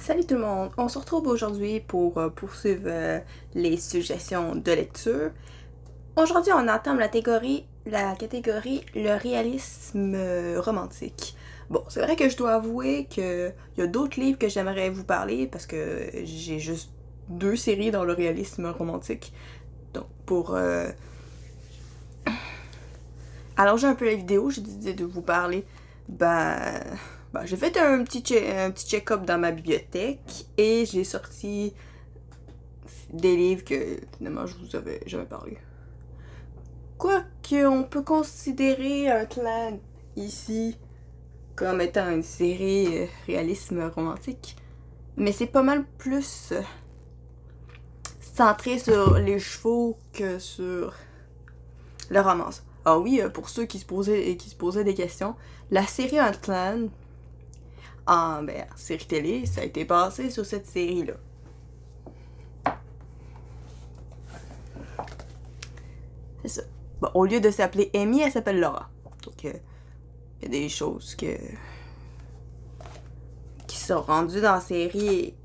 Salut tout le monde, on se retrouve aujourd'hui pour poursuivre les suggestions de lecture. Aujourd'hui, on entame la catégorie le réalisme romantique. Bon, c'est vrai que je dois avouer qu'il y a d'autres livres que j'aimerais vous parler parce que j'ai juste 2 séries dans le réalisme romantique. Donc, pour allonger un peu la vidéo, j'ai décidé de vous parler. J'ai fait un petit check-up dans ma bibliothèque et j'ai sorti des livres que finalement je vous avais jamais parlé. Quoique on peut considérer un clan ici comme étant une série réalisme romantique, mais c'est pas mal plus centré sur les chevaux que sur le romance. Ah oui, pour ceux qui se posaient des questions, la série Clan en série télé, ça a été basé sur cette série-là. C'est ça. Bon, au lieu de s'appeler Amy, elle s'appelle Laura. Donc, il y a des choses qui sont rendues dans la série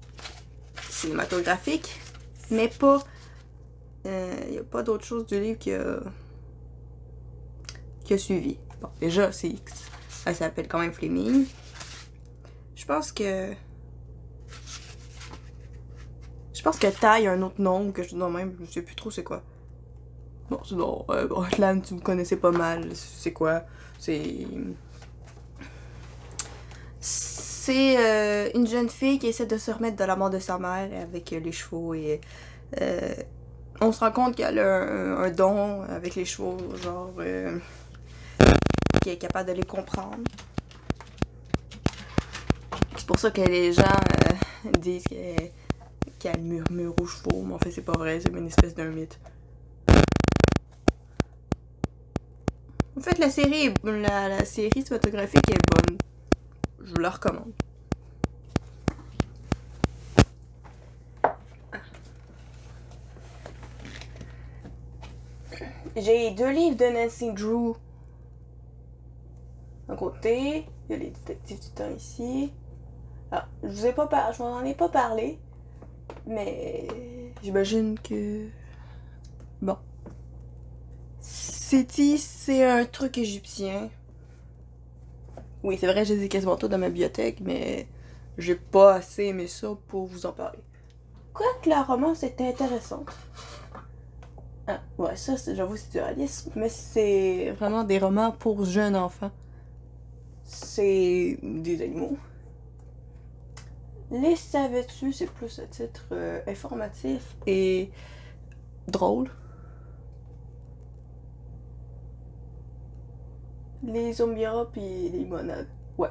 cinématographique, mais pas... Il n'y a pas d'autre chose du livre qui a suivi. Bon, déjà, elle s'appelle quand même Fleming. Je pense que Taille a un autre nom que je dis même, je sais plus trop c'est quoi. Bon, sinon, Clan, tu me connaissais pas mal. C'est quoi? C'est une jeune fille qui essaie de se remettre de la mort de sa mère avec les chevaux et on se rend compte qu'elle a un don avec les chevaux, genre qui est capable de les comprendre. C'est pour ça que les gens disent qu'elle murmure aux chevaux, mais en fait c'est pas vrai, c'est une espèce d'un mythe. En fait, la série cinématographique est bonne. Je vous la recommande. J'ai 2 livres de Nancy Drew. D'un côté, il y a les détectives du temps ici. Ah, je vous en ai pas parlé, mais j'imagine que... Bon. C'est un truc égyptien. Oui, c'est vrai, j'ai des quasiment tout dans ma bibliothèque, mais j'ai pas assez aimé ça pour vous en parler. Quoique la romance était intéressante. Ah, ouais, ça, j'avoue, c'est du réalisme, mais c'est vraiment des romans pour jeunes enfants. C'est des animaux. Les savais-tu, c'est plus à titre informatif et drôle. Les zombiras pis les monades. Ouais.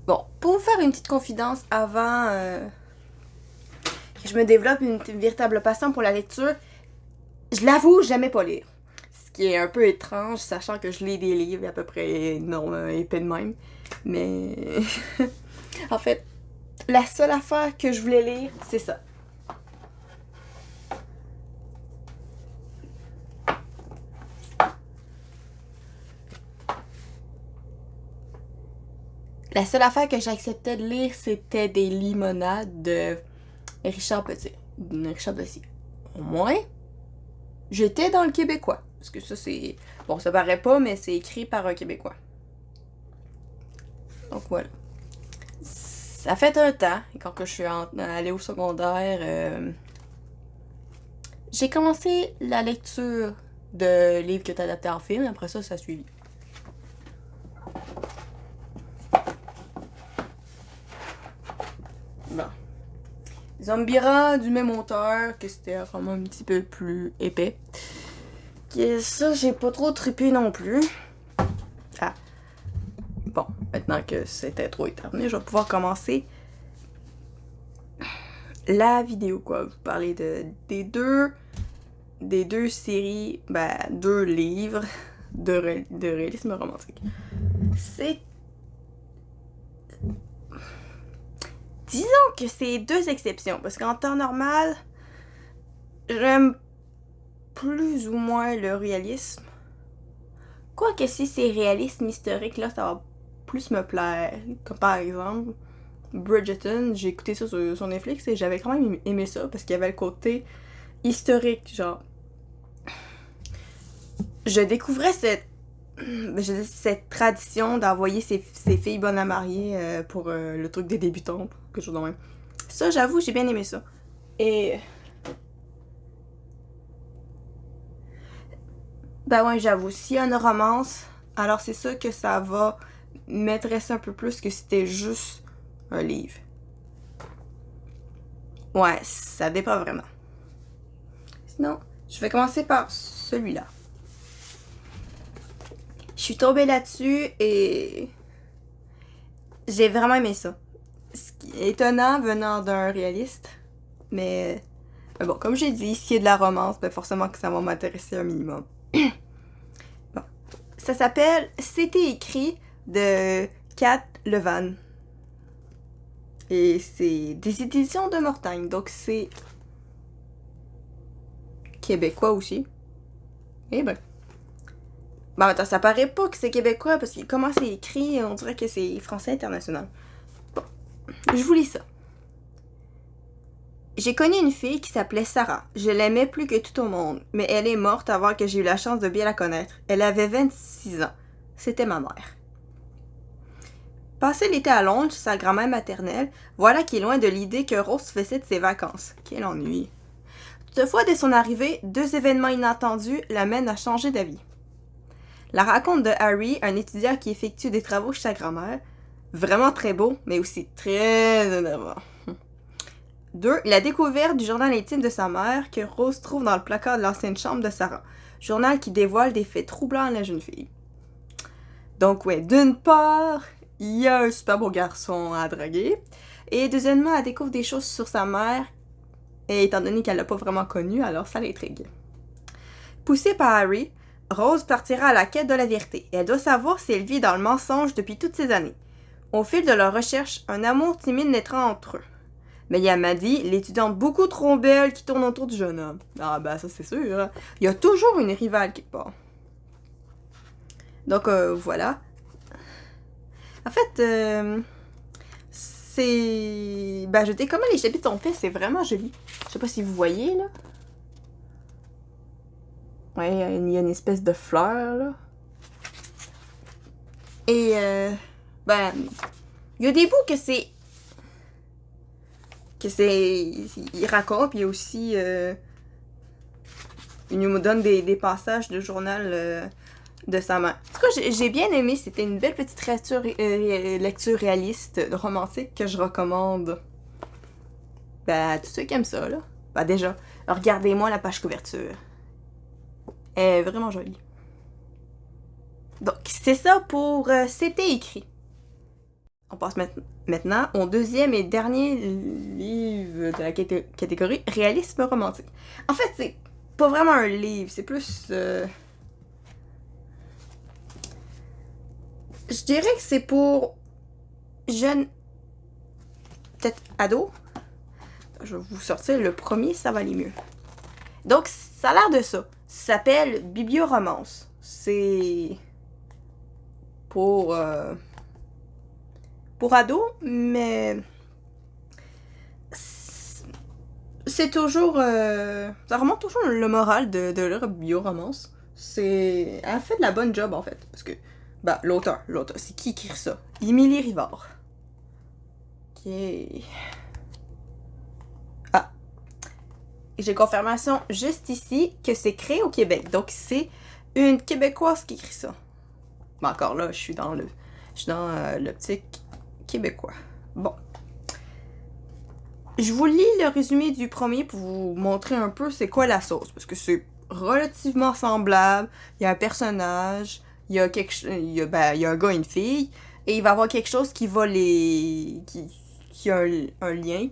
Bon, pour vous faire une petite confidence avant que je me développe une véritable passion pour la lecture, je l'avoue, j'aimais pas lire. Ce qui est un peu étrange, sachant que je lis des livres à peu près épais de même. Mais en fait, la seule affaire que je voulais lire, c'est ça. La seule affaire que j'acceptais de lire, c'était des limonades de Richard Petit. Richard Petit. Au moins, j'étais dans le québécois. Parce que ça, c'est... Bon, ça paraît pas, mais c'est écrit par un Québécois. Donc voilà. Ça fait un temps, quand je suis allée au secondaire, j'ai commencé la lecture de livres qui étaient adaptés en film. Après ça, ça a suivi. Bon. Zombira du même auteur, que c'était un roman un petit peu plus épais. Et ça, j'ai pas trop trippé non plus. Ah. Bon, maintenant que c'était trop terminé, je vais pouvoir commencer la vidéo, quoi. Vous parler des deux séries, 2 livres de réalisme romantique. C'est... Disons que c'est 2 exceptions, parce qu'en temps normal, j'aime plus ou moins le réalisme. Quoique si c'est réalisme historique, là, ça va plus me plaire. Comme par exemple, Bridgerton. J'ai écouté ça sur Netflix et j'avais quand même aimé ça parce qu'il y avait le côté historique, genre. Je découvrais cette tradition d'envoyer ses filles bonnes à marier pour le truc des débutants, quelque chose de même. Ça, j'avoue, j'ai bien aimé ça. Et... Ben ouais, j'avoue, s'il y a une romance, alors c'est sûr que ça va m'intéresser un peu plus que si c'était juste un livre. Ouais, ça dépend vraiment. Sinon, je vais commencer par celui-là. Je suis tombée là-dessus et j'ai vraiment aimé ça. Ce qui est étonnant venant d'un réaliste, mais bon, comme j'ai dit, s'il y a de la romance, ben forcément que ça va m'intéresser un minimum. Bon. Ça s'appelle C'était écrit de Kat Levan. Et c'est des éditions de Mortagne, donc c'est québécois aussi. Eh ben. Bon, attends, ça paraît pas que c'est québécois parce que comment c'est écrit, on dirait que c'est français international. Bon, je vous lis ça. J'ai connu une fille qui s'appelait Sarah. Je l'aimais plus que tout au monde, mais elle est morte avant que j'ai eu la chance de bien la connaître. Elle avait 26 ans. C'était ma mère. Passer l'été à Londres, sa grand-mère maternelle, voilà qui est loin de l'idée que Rose faisait de ses vacances. Quel ennui. Toutefois, dès son arrivée, 2 événements inattendus l'amènent à changer d'avis. La raconte de Harry, un étudiant qui effectue des travaux chez sa grand-mère, vraiment très beau, mais aussi très énervant. 2. La découverte du journal intime de sa mère que Rose trouve dans le placard de l'ancienne chambre de Sarah. Journal qui dévoile des faits troublants à la jeune fille. Donc ouais, d'une part, il y a un super beau garçon à draguer. Et deuxièmement, elle découvre des choses sur sa mère, et étant donné qu'elle l'a pas vraiment connue, alors ça l'intrigue. Poussée par Harry, Rose partira à la quête de la vérité, et elle doit savoir si elle vit dans le mensonge depuis toutes ces années. Au fil de leur recherche, un amour timide naîtra entre eux. Mais il y a Maddie, l'étudiante beaucoup trop belle qui tourne autour du jeune homme. Ah ben ça c'est sûr, hein. Il y a toujours une rivale quelque part. Donc voilà. En fait, c'est... Ben je dis comment les chapitres sont faits, c'est vraiment joli. Je sais pas si vous voyez là. Ouais, il y a une espèce de fleur là. Et ben, il y a des bouts que c'est... Il raconte, puis il y a aussi... il nous donne des passages de journal de sa mère. En tout cas, j'ai bien aimé. C'était une belle petite lecture réaliste, romantique, que je recommande. Ben, à tous ceux qui aiment ça, là. Ben, déjà, regardez-moi la page couverture. Elle est vraiment jolie. Donc, c'est ça pour C'était écrit. On passe maintenant au deuxième et dernier livre de la catégorie réalisme romantique. En fait, c'est pas vraiment un livre, c'est plus... Je dirais que c'est pour jeunes... peut-être ados. Je vais vous sortir le premier, ça va aller mieux. Donc, ça a l'air de ça. Ça s'appelle Biblioromance. C'est... pour ados, mais... c'est toujours... ça remonte toujours le moral de leur biblioromance. C'est... Elle fait de la bonne job, en fait. Parce que... bah, l'auteur, c'est qui écrit ça? Émilie Rivard. Ok... Ah. J'ai confirmation juste ici que c'est créé au Québec. Donc, c'est une Québécoise qui écrit ça. Mais encore là, je suis dans l'optique québécois. Bon. Je vous lis le résumé du premier pour vous montrer un peu c'est quoi la sauce. Parce que c'est relativement semblable. Il y a un personnage, il y a il y a un gars et une fille. Et il va y avoir quelque chose qui va qui a un lien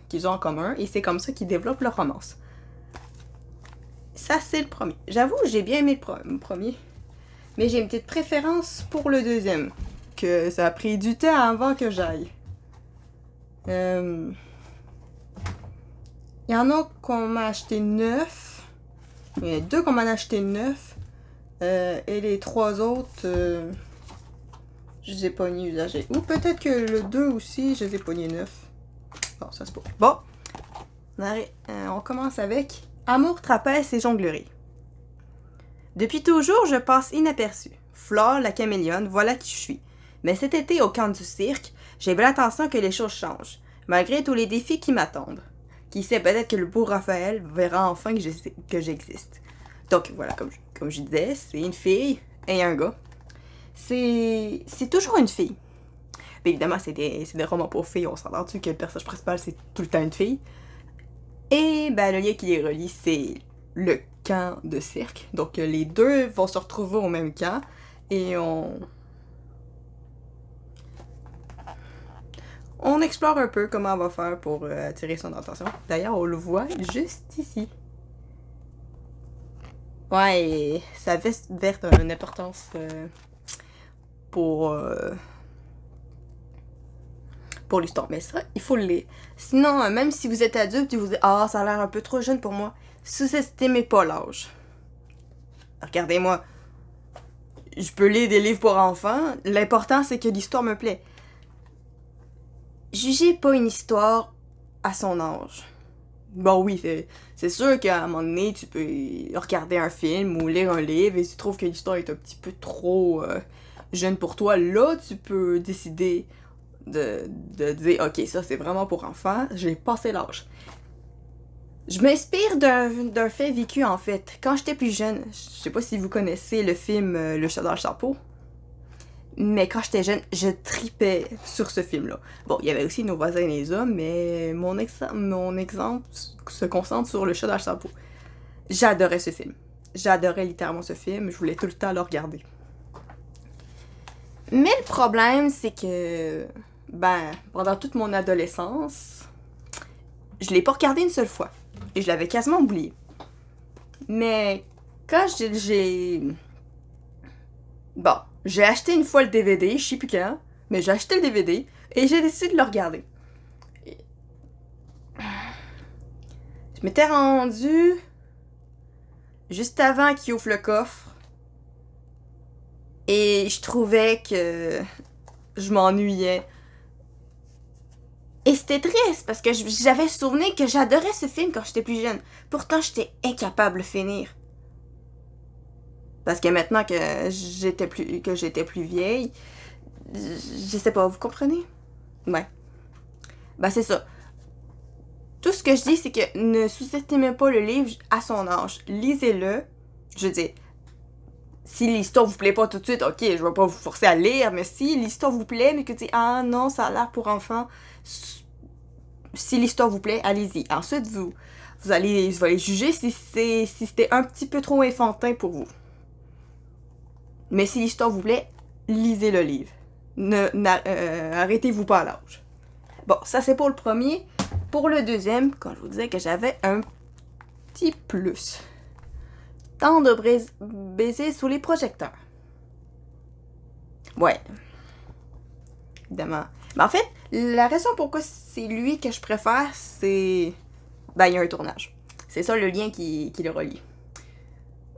qu'ils ont en commun. Et c'est comme ça qu'ils développent leur romance. Ça, c'est le premier. J'avoue, j'ai bien aimé le premier. Mais j'ai une petite préférence pour le deuxième. Que ça a pris du temps avant que j'aille. Il y en a qu'on m'a acheté 9. Il y en a 2 qu'on m'a acheté 9. Et les 3 autres, je les ai pognés usagés. Ou peut-être que le 2 aussi, je les ai pognés neufs. Bon, ça c'est pas. Bon, on commence avec Amour, trapèze et jonglerie. Depuis toujours, je passe inaperçue. Flore, la caméléone, voilà qui je suis. Mais cet été, au camp du cirque, j'ai bien l'intention que les choses changent, malgré tous les défis qui m'attendent. Qui sait, peut-être que le beau Raphaël verra enfin que j'existe. Donc voilà, comme je disais, c'est une fille et un gars. C'est toujours une fille. Mais évidemment, c'est des romans pour filles, on s'entend-tu que le personnage principal, c'est tout le temps une fille. Et ben, le lien qui les relie, c'est le camp de cirque. Donc les deux vont se retrouver au même camp et on explore un peu comment on va faire pour attirer son attention. D'ailleurs, on le voit juste ici. Ouais, et sa veste verte a une importance pour l'histoire. Mais ça, il faut le lire. Sinon, même si vous êtes adulte et vous dites « Ah, ça a l'air un peu trop jeune pour moi », sous-estimez pas l'âge. Regardez-moi, je peux lire des livres pour enfants. L'important, c'est que l'histoire me plaît. Jugez pas une histoire à son âge. Bon, oui, c'est sûr qu'à un moment donné, tu peux regarder un film ou lire un livre et si tu trouves que l'histoire est un petit peu trop jeune pour toi, là, tu peux décider de dire « Ok, ça, c'est vraiment pour enfants, j'ai passé l'âge. » Je m'inspire d'un fait vécu, en fait. Quand j'étais plus jeune, je sais pas si vous connaissez le film Le chat dans le chapeau, mais quand j'étais jeune, je tripais sur ce film-là. Bon, il y avait aussi Nos voisins et les hommes, mais mon exemple se concentre sur Le chat dans le chapeau. J'adorais ce film. J'adorais littéralement ce film, je voulais tout le temps le regarder. Mais le problème, c'est que, pendant toute mon adolescence, je l'ai pas regardé une seule fois. Et je l'avais quasiment oublié. Mais quand j'ai acheté une fois le DVD, je sais plus quand, mais j'ai acheté le DVD et j'ai décidé de le regarder. Je m'étais rendue juste avant qu'il ouvre le coffre et je trouvais que je m'ennuyais. Et c'était triste parce que j'avais souvenir que j'adorais ce film quand j'étais plus jeune. Pourtant, j'étais incapable de finir. Parce que maintenant que j'étais plus vieille, je sais pas, vous comprenez? Ouais. C'est ça. Tout ce que je dis, c'est que ne sous-estimez pas le livre à son âge. Lisez-le. Je veux dire, si l'histoire vous plaît pas tout de suite, ok, je vais pas vous forcer à lire, mais si l'histoire vous plaît, mais que tu dis, ah non, ça a l'air pour enfants, si l'histoire vous plaît, allez-y. Ensuite, vous allez juger si c'était un petit peu trop enfantin pour vous. Mais si l'histoire vous plaît, lisez le livre. Arrêtez-vous pas à l'âge. Bon, ça c'est pour le premier. Pour le deuxième, quand je vous disais que j'avais un petit plus. Temps de baiser sous les projecteurs. Ouais. Évidemment. Mais en fait, la raison pourquoi c'est lui que je préfère, c'est... il y a un tournage. C'est ça le lien qui le relie.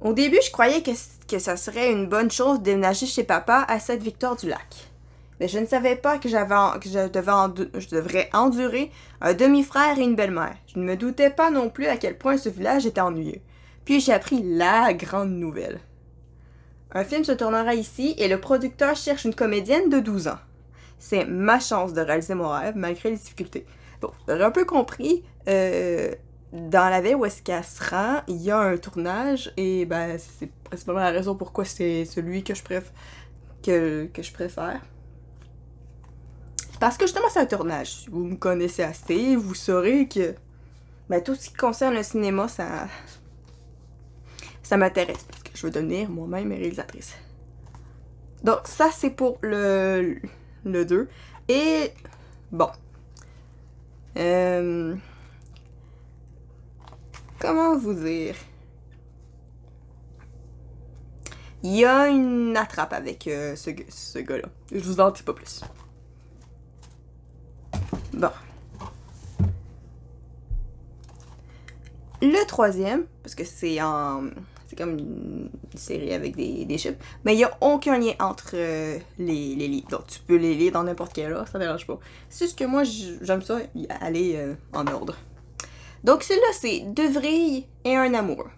Au début, je croyais que ça serait une bonne chose de déménager chez papa à Sainte-Victoire-du-Lac. Mais je ne savais pas que je devrais endurer un demi-frère et une belle-mère. Je ne me doutais pas non plus à quel point ce village était ennuyeux. Puis j'ai appris la grande nouvelle. Un film se tournera ici et le producteur cherche une comédienne de 12 ans. C'est ma chance de réaliser mon rêve malgré les difficultés. Bon, vous aurez un peu compris, dans la ville où est-ce qu'elle se rend, il y a un tournage et c'est principalement la raison pourquoi c'est celui que je préfère. Parce que justement c'est un tournage. Si vous me connaissez assez, vous saurez que tout ce qui concerne le cinéma, ça m'intéresse. Parce que je veux devenir moi-même réalisatrice. Donc ça c'est pour le 2. Et bon. Comment vous dire? Il y a une attrape avec ce gars-là. Je vous en dis pas plus. Bon. Le troisième, parce que c'est en C'est comme une série avec des chiffres. Mais il n'y a aucun lien entre les livres. Donc tu peux les lire dans n'importe quel ordre, ça ne dérange pas. C'est juste que moi, j'aime ça aller en ordre. Donc celle-là, c'est Deux vrilles et un amoureux.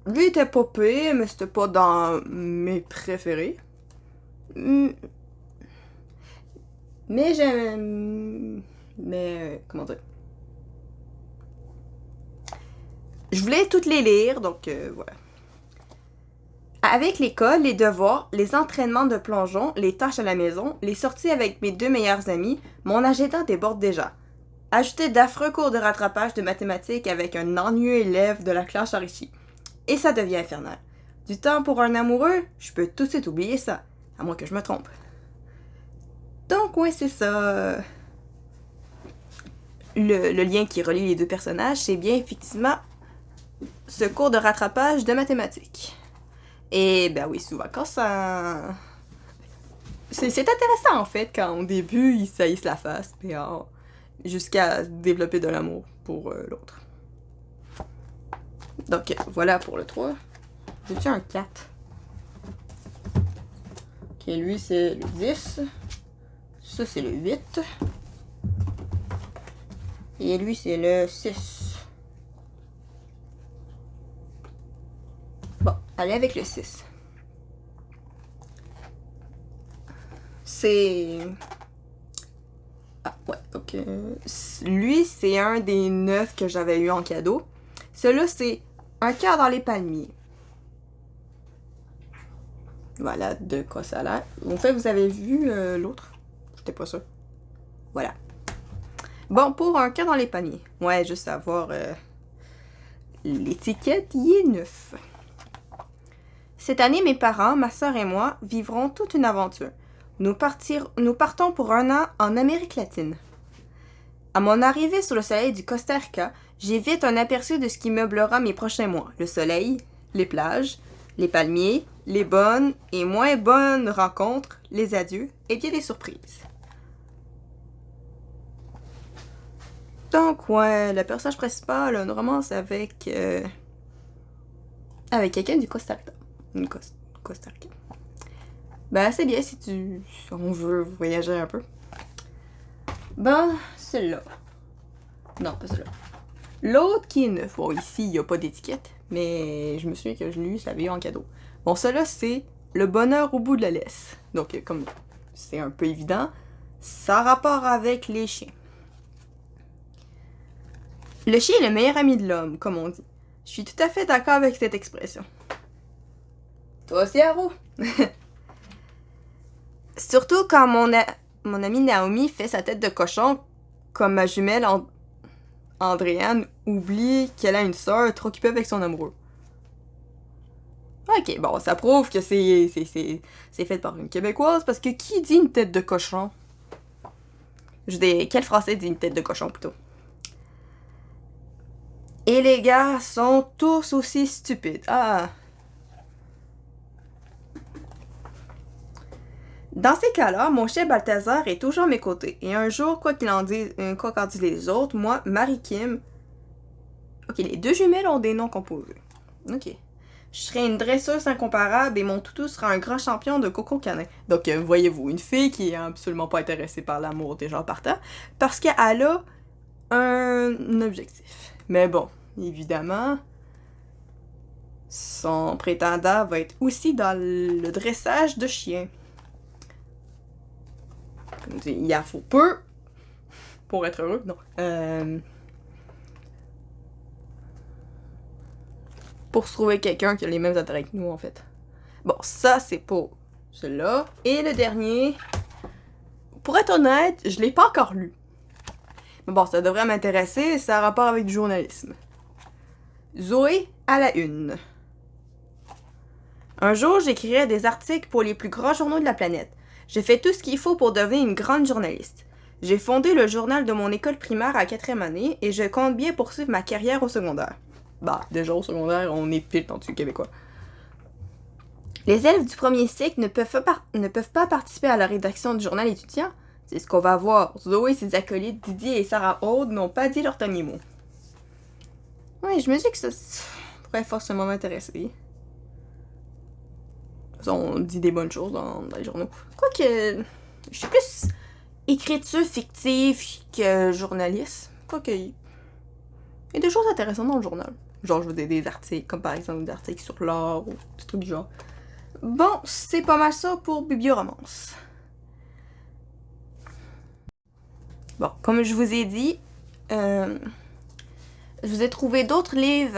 Lui était pas pire, mais c'était pas dans mes préférés. Mais j'aime... Mais... comment dire? Je voulais toutes les lire, donc voilà. Avec l'école, les devoirs, les entraînements de plongeon, les tâches à la maison, les sorties avec mes 2 meilleurs amis, mon agenda déborde déjà. Ajoutez d'affreux cours de rattrapage de mathématiques avec un ennuyeux élève de la classe enrichie. Et ça devient infernal. Du temps pour un amoureux, je peux tout de suite oublier ça, à moins que je me trompe. Donc ouais, c'est ça. Le lien qui relie les 2 personnages, c'est bien effectivement ce cours de rattrapage de mathématiques. Et ben oui, souvent quand ça... C'est intéressant en fait, quand au début ils saillissent la face, jusqu'à développer de l'amour pour l'autre. Donc voilà pour le 3. J'ai-tu un 4? Ok, lui c'est le 10. Ça c'est le 8. Et lui c'est le 6. Bon, allez avec le 6. C'est... Ah, ouais, ok. Lui, c'est un des 9 que j'avais eu en cadeau. Celui-là, c'est Un cœur dans les palmiers. Voilà de quoi ça a l'air. En fait, vous avez vu l'autre? J'étais pas sûre. Voilà. Bon, pour Un cœur dans les palmiers. Ouais, juste savoir... l'étiquette, il est neuf. Cette année, mes parents, ma soeur et moi vivrons toute une aventure. Nous partons pour 1 an en Amérique latine. À mon arrivée sur le soleil du Costa Rica, j'ai vite un aperçu de ce qui meublera mes prochains mois. Le soleil, les plages, les palmiers, les bonnes et moins bonnes rencontres, les adieux et bien des surprises. Donc, ouais, le personnage principal a une romance avec quelqu'un du Costa Rica. Costa Rica. Ben, c'est bien si on veut voyager un peu. Ben, celle-là. Non, pas celle-là. L'autre qui est neuf. Bon, ici, il n'y a pas d'étiquette, mais je me souviens que je l'ai eu, ça avait eu en cadeau. Bon, celle-là, c'est Le bonheur au bout de la laisse. Donc, comme c'est un peu évident, ça a rapport avec les chiens. Le chien est le meilleur ami de l'homme, comme on dit. Je suis tout à fait d'accord avec cette expression. Toi aussi, Haro? Surtout quand mon amie Naomi fait sa tête de cochon, comme ma jumelle Andréane oublie qu'elle a une sœur trop occupée avec son amoureux. Ok, bon, ça prouve que c'est fait par une Québécoise, parce que qui dit une tête de cochon? Je dis, quel Français dit une tête de cochon, plutôt? Et les gars sont tous aussi stupides. Ah! Dans ces cas-là, mon chef Balthazar est toujours à mes côtés. Et un jour, quoi qu'en disent les autres, moi, Marie-Kim... Ok, les 2 jumelles ont des noms composés. Ok. Je serai une dresseuse incomparable et mon toutou sera un grand champion de coco canin. Donc, voyez-vous, une fille qui est absolument pas intéressée par l'amour des gens partant, parce qu'elle a un objectif. Mais bon, évidemment, son prétendant va être aussi dans le dressage de chiens. Il en faut peu pour être heureux, non. Pour se trouver quelqu'un qui a les mêmes intérêts que nous, en fait. Bon, ça, c'est pour celui-là. Et le dernier, pour être honnête, je l'ai pas encore lu. Mais bon, ça devrait m'intéresser, ça a rapport avec du journalisme. Zoé à la une. Un jour, j'écrirai des articles pour les plus grands journaux de la planète. J'ai fait tout ce qu'il faut pour devenir une grande journaliste. J'ai fondé le journal de mon école primaire à 4e année et je compte bien poursuivre ma carrière au secondaire. Bah, déjà au secondaire, on est pile dans le québécois. Les élèves du premier cycle ne peuvent pas participer à la rédaction du journal étudiant. C'est ce qu'on va voir. Zoé et ses acolytes Didier et Sarah Aude n'ont pas dit leur dernier mot. Oui, je me dis que ça... pourrait forcément m'intéresser. On dit des bonnes choses dans les journaux. Quoique, je suis plus écriture fictive que journaliste. Quoique, il y a des choses intéressantes dans le journal. Genre, je veux dire, des articles, comme par exemple des articles sur l'art ou des trucs du genre. Bon, c'est pas mal ça pour Biblioromance. Bon, comme je vous ai dit, je vous ai trouvé d'autres livres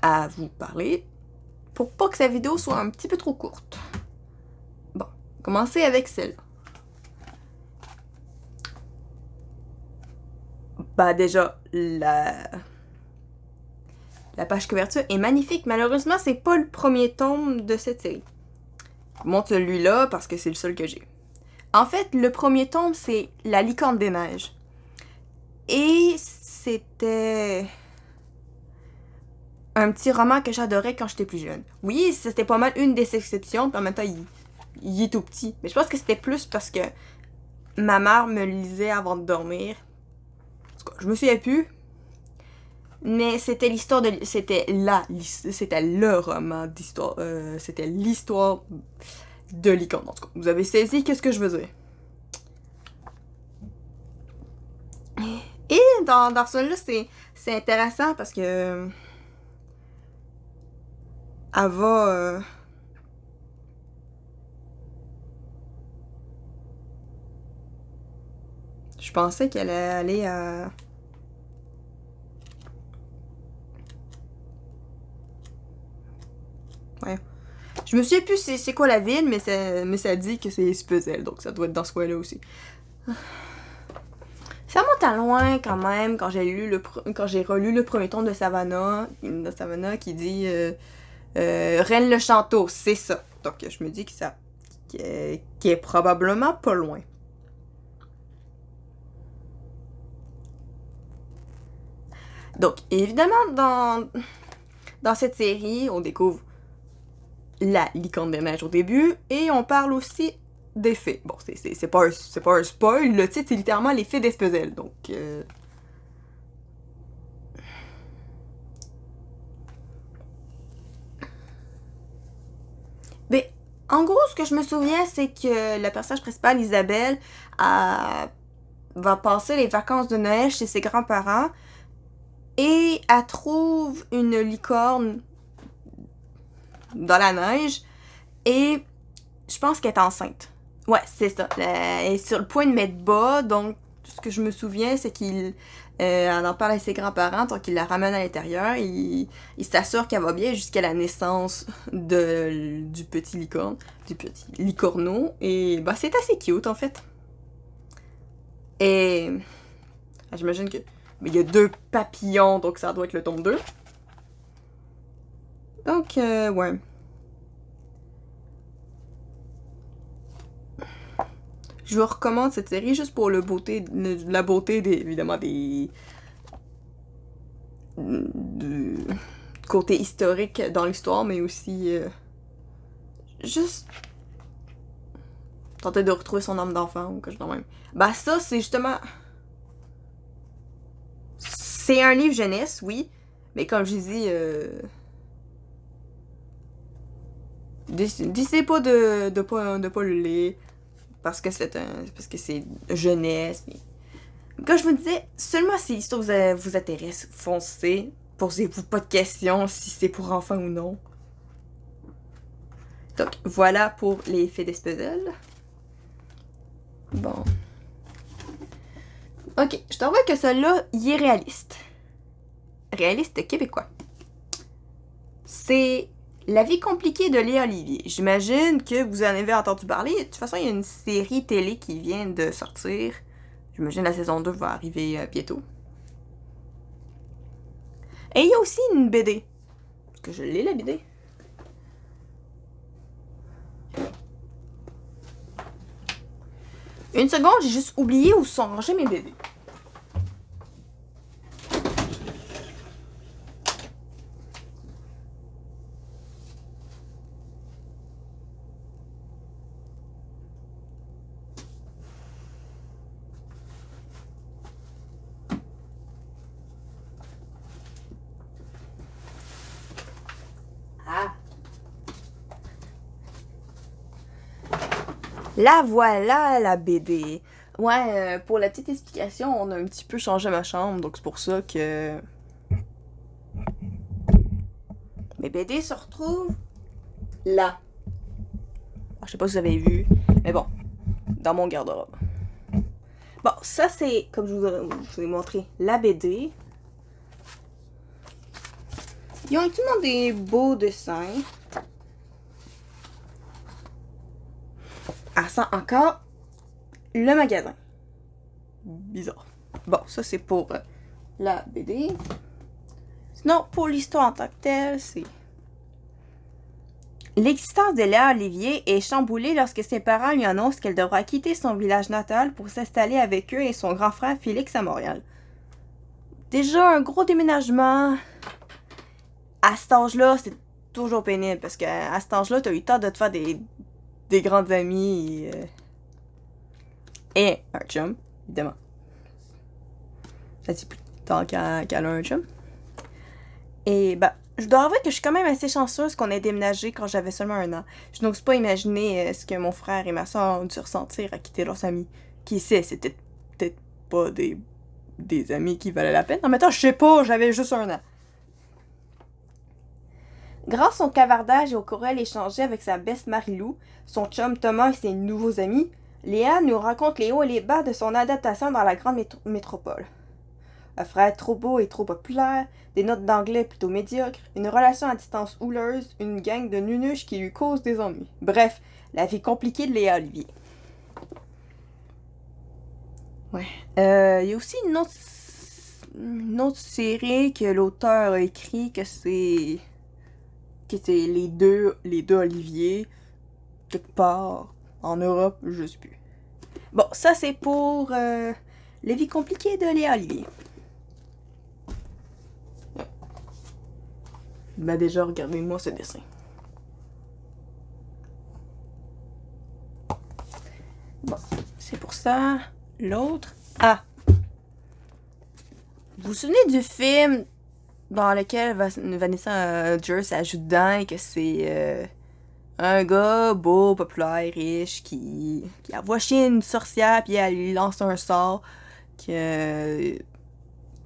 à vous parler pour pas que sa vidéo soit un petit peu trop courte. Bon, commencez avec celle-là. Bah déjà, la page couverture est magnifique. Malheureusement, c'est pas le premier tome de cette série. Je vous montre celui-là parce que c'est le seul que j'ai. En fait, le premier tome, c'est La licorne des neiges. Et c'était un petit roman que j'adorais quand j'étais plus jeune. Oui, c'était pas mal une des exceptions, puis en même temps, il est tout petit. Mais je pense que c'était plus parce que ma mère me le lisait avant de dormir. En tout cas, je me souviens plus. Mais c'était l'histoire de... C'était le roman d'histoire. C'était l'histoire de licorne. En tout cas, vous avez saisi qu'est-ce que je veux dire. Et dans celui-là, c'est intéressant parce que... elle va... je pensais qu'elle allait aller à... Ouais. Je me souviens plus c'est quoi la ville, mais ça dit que c'est Spezel, donc ça doit être dans ce coin-là aussi. Ça monte à loin quand même quand j'ai relu le premier tome de Savannah qui dit Reine le Chanteau, c'est ça. Donc je me dis que ça qui est probablement pas loin. Donc évidemment dans cette série, on découvre la licorne des neiges au début et on parle aussi des fées. Bon, c'est pas un spoil, le titre c'est littéralement les fées d'Espezel, donc... Mais en gros, ce que je me souviens, c'est que le personnage principal, Isabelle, va passer les vacances de Noël chez ses grands-parents et elle trouve une licorne dans la neige et je pense qu'elle est enceinte. Ouais, c'est ça. Elle est sur le point de mettre bas, donc tout ce que je me souviens, c'est qu'il en parle à ses grands-parents, donc il la ramène à l'intérieur, il s'assure qu'elle va bien jusqu'à la naissance du petit licorne, du petit licorneau, et bah c'est assez cute en fait. Et j'imagine que mais il y a 2 papillons, donc ça doit être le tome 2. Donc, ouais. Je vous recommande cette série juste pour la beauté évidemment du côté historique dans l'histoire, mais aussi juste tenter de retrouver son âme d'enfant ou quelque chose de même. Bah ça, c'est justement... C'est un livre jeunesse, oui, mais comme je dis, décidez pas de pas le lire parce que c'est jeunesse. Mais... Comme je vous disais, seulement si l'histoire vous intéresse, foncez. Posez-vous pas de questions si c'est pour enfants ou non. Donc, voilà pour les fées d'Espezel. Bon. Ok, je t'envoie que celui-là, il est réaliste. Réaliste québécois. C'est La vie compliquée de Léa Olivier. J'imagine que vous en avez entendu parler. De toute façon, il y a une série télé qui vient de sortir. J'imagine la saison 2 va arriver bientôt. Et il y a aussi une BD. Parce que je l'ai, la BD. Une seconde, j'ai juste oublié où sont rangés mes BD. La voilà, la BD. Ouais, pour la petite explication, on a un petit peu changé ma chambre, donc c'est pour ça que mes BD se retrouvent là. Je sais pas si vous avez vu, mais bon, dans mon garde-robe. Bon, ça c'est, comme je vous ai montré, la BD. Ils ont actuellement des beaux dessins. Ah, ça encore, le magasin. Bizarre. Bon, ça c'est pour la BD. Sinon, pour l'histoire en tant que telle, c'est... L'existence de Léa Olivier est chamboulée lorsque ses parents lui annoncent qu'elle devra quitter son village natal pour s'installer avec eux et son grand frère Félix à Montréal. Déjà, un gros déménagement. À cet âge-là, c'est toujours pénible parce qu'à cet âge-là, t'as eu le temps de te faire des grandes amies et un chum, évidemment. Ça dit plus de temps qu'elle a un chum. Et bah, je dois avouer que je suis quand même assez chanceuse qu'on ait déménagé quand j'avais seulement 1 an. Je n'ose pas imaginer ce que mon frère et ma soeur ont dû ressentir à quitter leurs amis. Qui sait, c'était peut-être pas des amis qui valaient la peine. En même temps, je sais pas, j'avais juste 1 an. Grâce au cavardage et au courriel échangé avec sa best Marie-Lou, son chum Thomas et ses nouveaux amis, Léa nous raconte les hauts et les bas de son adaptation dans la grande métropole. Un frère trop beau et trop populaire, des notes d'anglais plutôt médiocres, une relation à distance houleuse, une gang de nunuches qui lui causent des ennuis. Bref, la vie compliquée de Léa Olivier. Ouais. Il y a aussi une autre série que l'auteur a écrit que c'est les deux Olivier quelque part en Europe, je sais plus. Bon, ça c'est pour la vie compliquée de Léa Olivier. Ben déjà, regardez-moi ce dessin. Bon, c'est pour ça. L'autre. Ah! Vous vous souvenez du film dans lequel Vanessa Hudgens ajoute dedans et que c'est un gars beau, populaire, riche qui envoie chier une sorcière puis elle lui lance un sort qui a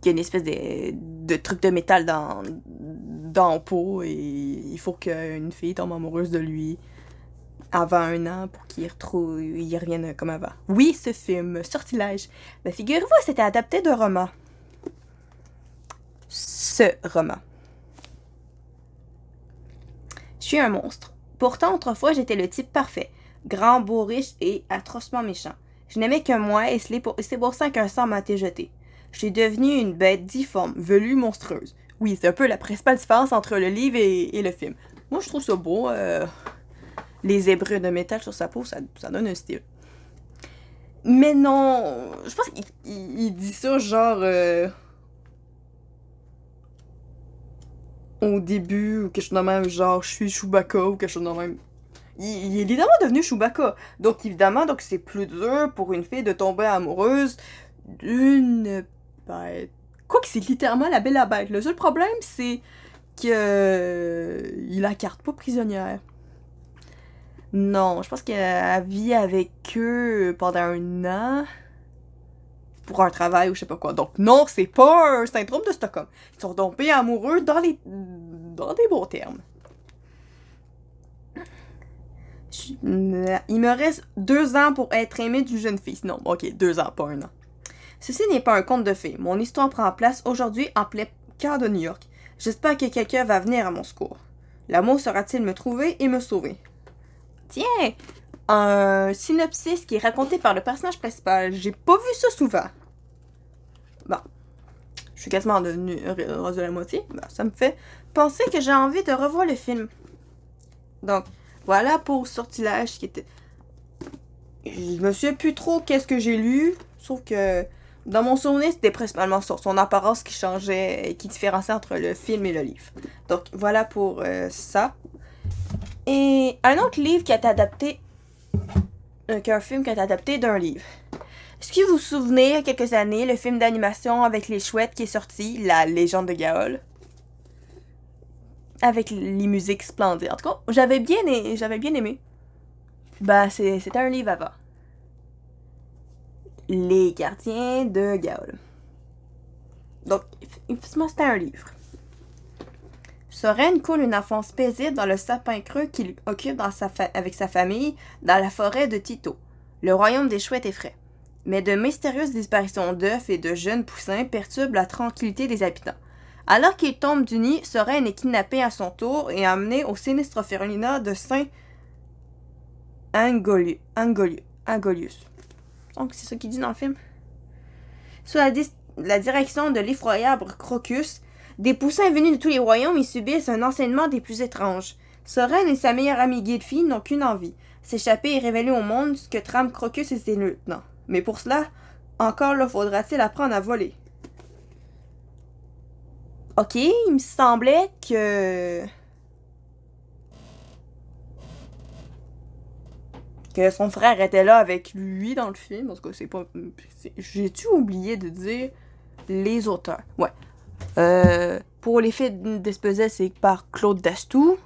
une espèce de truc de métal dans le pot et il faut qu'une fille tombe amoureuse de lui avant 1 an pour qu'il revienne comme avant. Oui, ce film, Sortilège. Ben, figurez-vous, c'était adapté d'un roman. Ce roman. Je suis un monstre. Pourtant, autrefois, j'étais le type parfait. Grand, beau, riche et atrocement méchant. Je n'aimais que moi et c'est pour ça qu'un sang m'a été jeté. Je suis devenue une bête difforme, velue, monstrueuse. Oui, c'est un peu la principale différence entre le livre et le film. Moi, je trouve ça beau. Les zébrures de métal sur sa peau, ça donne un style. Mais non, je pense qu'il dit ça genre au début ou quelque chose de même, genre je suis Chewbacca ou quelque chose de même. Il est évidemment devenu Chewbacca. Donc évidemment, c'est plus dur pour une fille de tomber amoureuse d'une bête. Quoique c'est littéralement la belle à bête. Le seul problème, c'est que il la carte pas prisonnière. Non, je pense qu'elle vit avec eux pendant 1 an pour un travail ou je sais pas quoi. Donc non, c'est pas un syndrome de Stockholm. Ils sont tombés amoureux dans des bons termes. Il me reste 2 ans pour être aimé d'une jeune fille. Non, ok, 2 ans, pas 1 an. Ceci n'est pas un conte de fées. Mon histoire prend place aujourd'hui en plein cœur de New York. J'espère que quelqu'un va venir à mon secours. L'amour saura-t-il me trouver et me sauver? Tiens, un synopsis qui est raconté par le personnage principal. J'ai pas vu ça souvent. Bon, je suis quasiment rendu à la moitié. Bon, ça me fait penser que j'ai envie de revoir le film. Donc, voilà pour Sortilège qui était... Je me souviens plus trop qu'est-ce que j'ai lu, sauf que dans mon souvenir, c'était principalement son apparence qui changeait et qui différenciait entre le film et le livre. Donc, voilà pour ça. Et un autre livre qui a été adapté, qu'un film qui a été adapté d'un livre. Est-ce que vous vous souvenez, il y a quelques années, le film d'animation avec les chouettes qui est sorti, La Légende de Gaol? Avec les musiques splendides. En tout cas, j'avais bien aimé. Ben, c'était un livre avant. Les gardiens de Gaol. Donc, effectivement, c'était un livre. Soren coule une enfance paisible dans le sapin creux qu'il occupe avec sa famille dans la forêt de Tito, le royaume des chouettes effraies. Mais de mystérieuses disparitions d'œufs et de jeunes poussins perturbent la tranquillité des habitants. Alors qu'il tombe du nid, Soren est kidnappé à son tour et emmené au sinistre orphelinat de Saint Angolius. Donc, c'est ça qu'il dit dans le film. Sous la direction de l'effroyable Crocus, des poussins venus de tous les royaumes y subissent un enseignement des plus étranges. Soren et sa meilleure amie Gilfie n'ont qu'une envie, s'échapper et révéler au monde ce que trament Crocus et ses lieutenants. Mais pour cela, encore là, faudra-t-il apprendre à voler. Ok, il me semblait que son frère était là avec lui dans le film. En tout cas, c'est pas... J'ai-tu oublié de dire les auteurs? Ouais. Pour l'effet d'Espezet, c'est par Claude Dastou.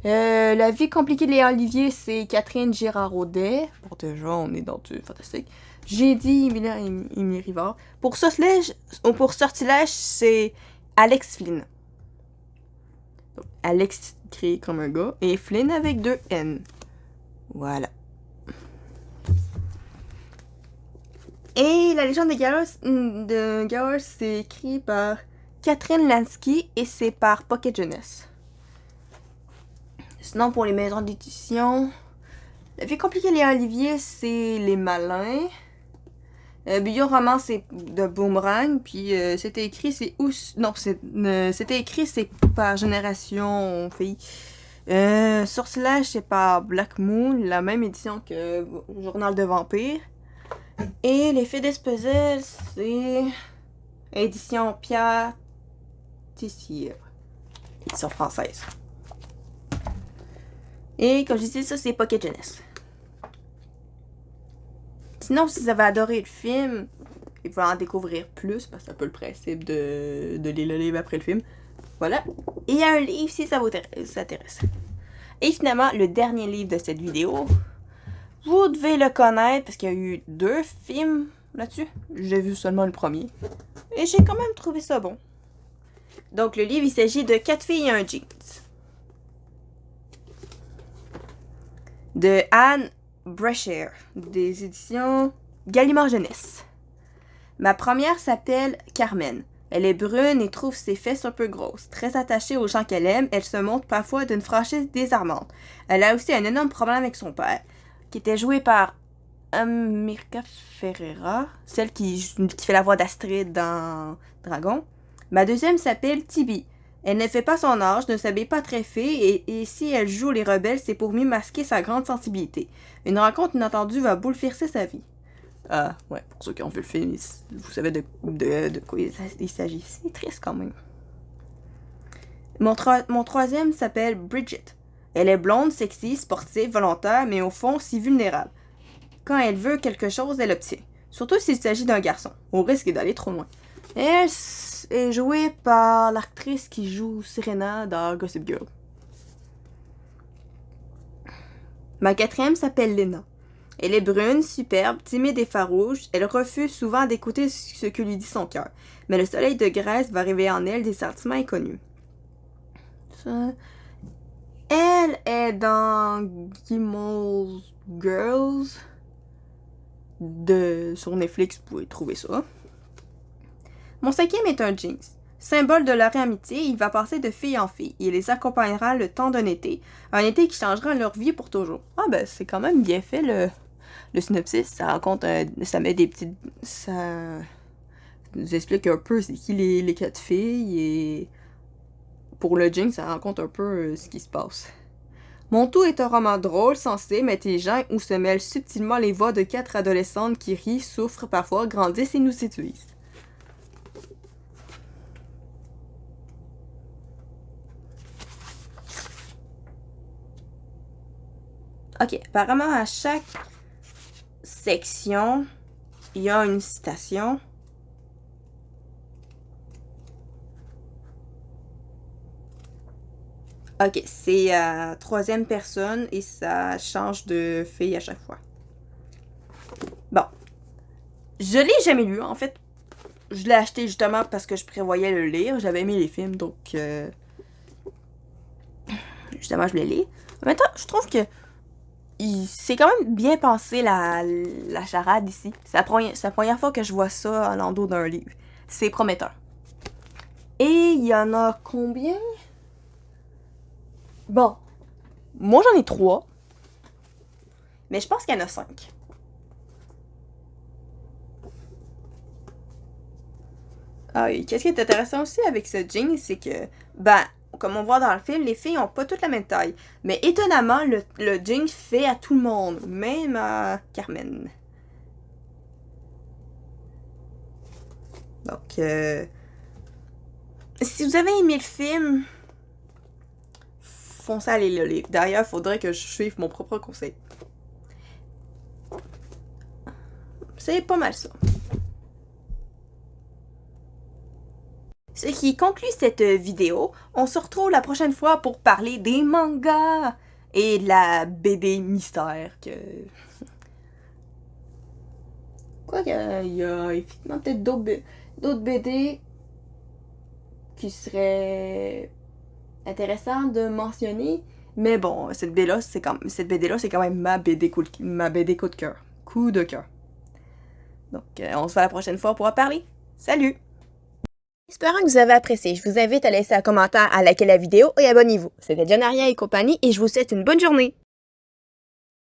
La vie compliquée de Léa Olivier, c'est Catherine Girard-Audet. Bon, déjà, on est dans du fantastique. J'ai dit Émilie Rivard. Pour Sortilège, c'est Alex Flynn. Donc, Alex écrit comme un gars et Flynn avec 2 N. Voilà. Et La légende de Gaols, c'est écrit par Catherine Lansky et c'est par Pocket Jeunesse. Sinon, pour les maisons d'édition, La vie compliquée de Léa Olivier, c'est Les Malins. Bio-roman, c'est de Boomerang. Puis c'était écrit, c'était écrit, c'est par Génération Fille. Sortilège, c'est par Black Moon, la même édition que Journal de Vampire. Et l'effet d'Espezet, c'est édition Pierre Tissier. Édition française. Et comme je disais, ça, c'est Pocket Jeunesse. Sinon, si vous avez adoré le film, et vous voulez en découvrir plus, parce que c'est un peu le principe de lire le livre après le film, voilà. Et il y a un livre si ça vous intéresse. Et finalement, le dernier livre de cette vidéo, vous devez le connaître parce qu'il y a eu 2 films là-dessus. J'ai vu seulement le premier. Et j'ai quand même trouvé ça bon. Donc, le livre, il s'agit de 4 filles et un jeans. De Anne Brashear, des éditions Gallimard Jeunesse. Ma première s'appelle Carmen. Elle est brune et trouve ses fesses un peu grosses. Très attachée aux gens qu'elle aime, elle se montre parfois d'une franchise désarmante. Elle a aussi un énorme problème avec son père, qui était joué par Amirka Ferreira, celle qui fait la voix d'Astrid dans Dragon. Ma deuxième s'appelle Tibi. Elle ne fait pas son âge, ne s'habille pas très fée, et si elle joue les rebelles, c'est pour mieux masquer sa grande sensibilité. Une rencontre inattendue va bouleverser sa vie. Ah, ouais, pour ceux qui ont vu le film, vous savez de quoi il s'agit. C'est triste quand même. Mon troisième s'appelle Bridget. Elle est blonde, sexy, sportive, volontaire, mais au fond si vulnérable. Quand elle veut quelque chose, elle obtient. Surtout s'il s'agit d'un garçon, au risque d'aller trop loin. Elle est jouée par l'actrice qui joue Serena dans Gossip Girl. Ma quatrième s'appelle Lena. Elle est brune, superbe, timide et farouche. Elle refuse souvent d'écouter ce que lui dit son cœur. Mais le soleil de Grèce va réveiller en elle des sentiments inconnus. Elle est dans Gilmore Girls sur Netflix, vous pouvez trouver ça. Mon cinquième est un jeans. Symbole de leur amitié, il va passer de fille en fille. Il les accompagnera le temps d'un été. Un été qui changera leur vie pour toujours. Ah ben, c'est quand même bien fait le synopsis. Ça raconte, ça met des petites... Ça nous explique un peu c'est qui les 4 filles et... Pour le jeans, ça raconte un peu ce qui se passe. Mon tout est un roman drôle, sensible, intelligent, où se mêlent subtilement les voix de 4 adolescentes qui rient, souffrent parfois, grandissent et nous séduisent. Ok, apparemment à chaque section, il y a une citation. Ok, c'est à troisième personne et ça change de fille à chaque fois. Bon. Je l'ai jamais lu, en fait. Je l'ai acheté justement parce que je prévoyais le lire. J'avais aimé les films, donc... justement, je l'ai lu. Maintenant, je trouve que... C'est quand même bien pensé, la charade ici. C'est la première fois que je vois ça à l'endos d'un livre. C'est prometteur. Et il y en a combien? Bon. Moi, j'en ai 3. Mais je pense qu'il y en a 5. Ah, et qu'est-ce qui est intéressant aussi avec ce jean, c'est que, ben, comme on voit dans le film, les filles ont pas toutes la même taille. Mais étonnamment, le jean fait à tout le monde, même à Carmen. Donc, si vous avez aimé le film, foncez à aller le lire. D'ailleurs, il faudrait que je suive mon propre conseil. C'est pas mal ça. Ce qui conclut cette vidéo. On se retrouve la prochaine fois pour parler des mangas et de la BD mystère que... Quoi qu'il y a effectivement peut-être d'autres BD qui seraient intéressantes de mentionner. Mais bon, cette BD-là, c'est quand même ma BD coup de cœur. Coup de cœur. Donc, on se voit la prochaine fois pour en parler. Salut! Espérant que vous avez apprécié, je vous invite à laisser un commentaire, à liker la vidéo et abonnez-vous. C'était John Aria et compagnie et je vous souhaite une bonne journée.